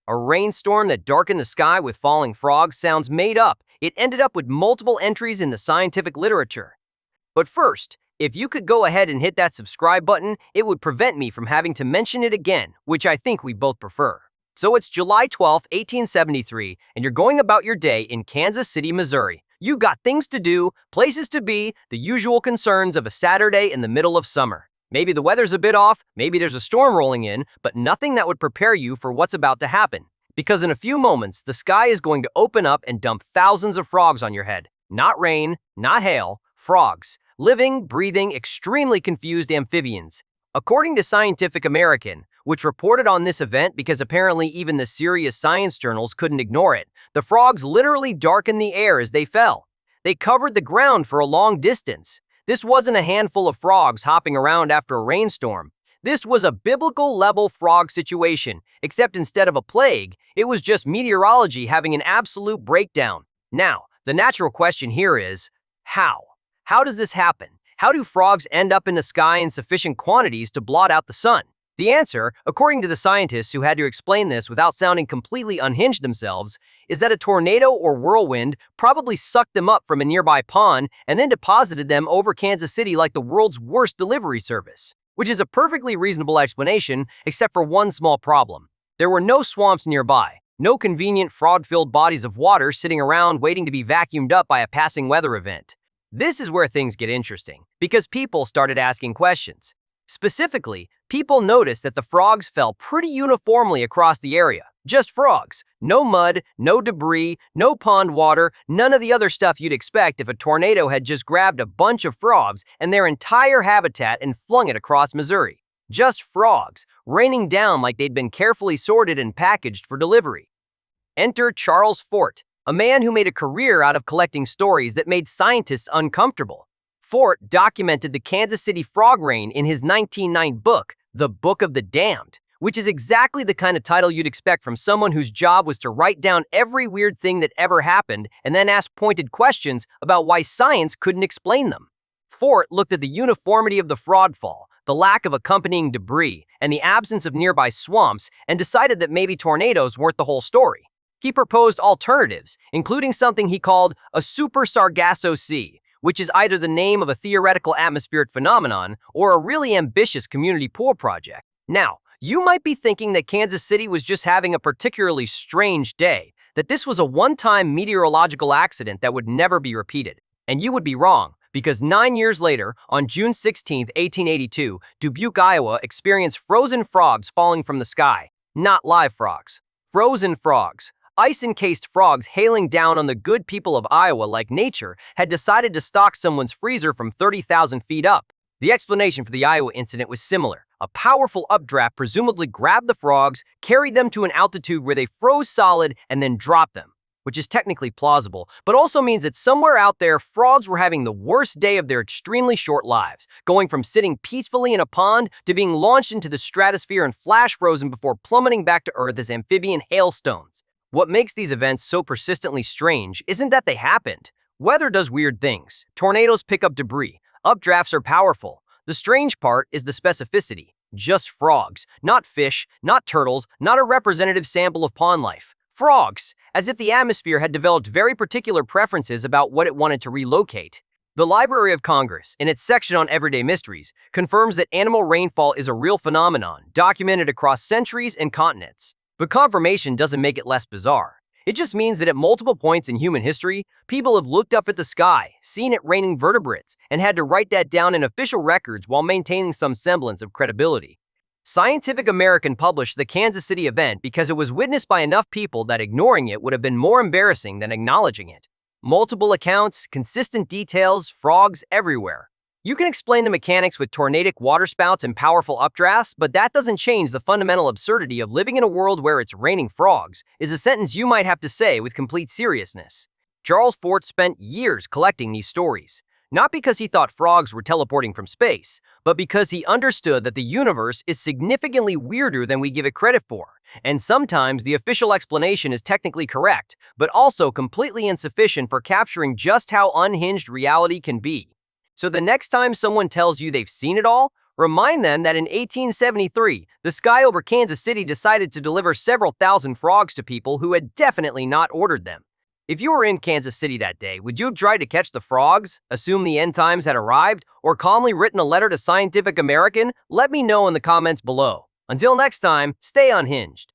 A rainstorm that darkened the sky with falling frogs sounds made up. It ended up with multiple entries in the scientific literature. But first, if you could go ahead and hit that subscribe button, it would prevent me from having to mention it again, which I think we both prefer. So it's July 12th, 1873, and you're going about your day in Kansas City, Missouri. You got things to do, places to be, the usual concerns of a Saturday in the middle of summer. Maybe the weather's a bit off, maybe there's a storm rolling in, but nothing that would prepare you for what's about to happen. Because in a few moments, the sky is going to open up and dump thousands of frogs on your head. Not rain, not hail, frogs. Living, breathing, extremely confused amphibians. According to Scientific American, which reported on this event because apparently even the serious science journals couldn't ignore it, the frogs literally darkened the air as they fell. They covered the ground for a long distance. This wasn't a handful of frogs hopping around after a rainstorm. This was a biblical-level frog situation, except instead of a plague, it was just meteorology having an absolute breakdown. Now, the natural question here is, how? How does this happen? How do frogs end up in the sky in sufficient quantities to blot out the sun? The answer, according to the scientists who had to explain this without sounding completely unhinged themselves, is that a tornado or whirlwind probably sucked them up from a nearby pond and then deposited them over Kansas City like the world's worst delivery service. Which is a perfectly reasonable explanation, except for one small problem. There were no swamps nearby, no convenient frog-filled bodies of water sitting around waiting to be vacuumed up by a passing weather event. This is where things get interesting, because people started asking questions. Specifically, people noticed that the frogs fell pretty uniformly across the area. Just frogs. No mud, no debris, no pond water, none of the other stuff you'd expect if a tornado had just grabbed a bunch of frogs and their entire habitat and flung it across Missouri. Just frogs, raining down like they'd been carefully sorted and packaged for delivery. Enter Charles Fort, a man who made a career out of collecting stories that made scientists uncomfortable. Fort documented the Kansas City frog rain in his 1909 book, The Book of the Damned, which is exactly the kind of title you'd expect from someone whose job was to write down every weird thing that ever happened and then ask pointed questions about why science couldn't explain them. Fort looked at the uniformity of the frog fall, the lack of accompanying debris, and the absence of nearby swamps, and decided that maybe tornadoes weren't the whole story. He proposed alternatives, including something he called a super Sargasso Sea, which is either the name of a theoretical atmospheric phenomenon or a really ambitious community pool project. Now, you might be thinking that Kansas City was just having a particularly strange day, that this was a one-time meteorological accident that would never be repeated. And you would be wrong, because 9 years later, on June 16, 1882, Dubuque, Iowa experienced frozen frogs falling from the sky. Not live frogs. Frozen frogs. Ice-encased frogs hailing down on the good people of Iowa like nature had decided to stock someone's freezer from 30,000 feet up. The explanation for the Iowa incident was similar. A powerful updraft presumably grabbed the frogs, carried them to an altitude where they froze solid, and then dropped them, which is technically plausible, but also means that somewhere out there, frogs were having the worst day of their extremely short lives, going from sitting peacefully in a pond to being launched into the stratosphere and flash frozen before plummeting back to Earth as amphibian hailstones. What makes these events so persistently strange isn't that they happened. Weather does weird things. Tornadoes pick up debris. Updrafts are powerful. The strange part is the specificity. Just frogs, not fish, not turtles, not a representative sample of pond life. Frogs, as if the atmosphere had developed very particular preferences about what it wanted to relocate. The Library of Congress, in its section on everyday mysteries, confirms that animal rainfall is a real phenomenon, documented across centuries and continents. But confirmation doesn't make it less bizarre. It just means that at multiple points in human history, people have looked up at the sky, seen it raining vertebrates, and had to write that down in official records while maintaining some semblance of credibility. Scientific American published the Kansas City event because it was witnessed by enough people that ignoring it would have been more embarrassing than acknowledging it. Multiple accounts, consistent details, frogs everywhere. You can explain the mechanics with tornadic waterspouts and powerful updrafts, but that doesn't change the fundamental absurdity of living in a world where it's raining frogs, is a sentence you might have to say with complete seriousness. Charles Fort spent years collecting these stories, not because he thought frogs were teleporting from space, but because he understood that the universe is significantly weirder than we give it credit for, and sometimes the official explanation is technically correct, but also completely insufficient for capturing just how unhinged reality can be. So the next time someone tells you they've seen it all, Remind them that in 1873, the sky over Kansas City decided to deliver several thousand frogs to people who had definitely not ordered them. If you were in Kansas City that day, would you have tried to catch the frogs, assume the end times had arrived, or calmly written a letter to Scientific American? Let me know in the comments below. Until next time, stay unhinged.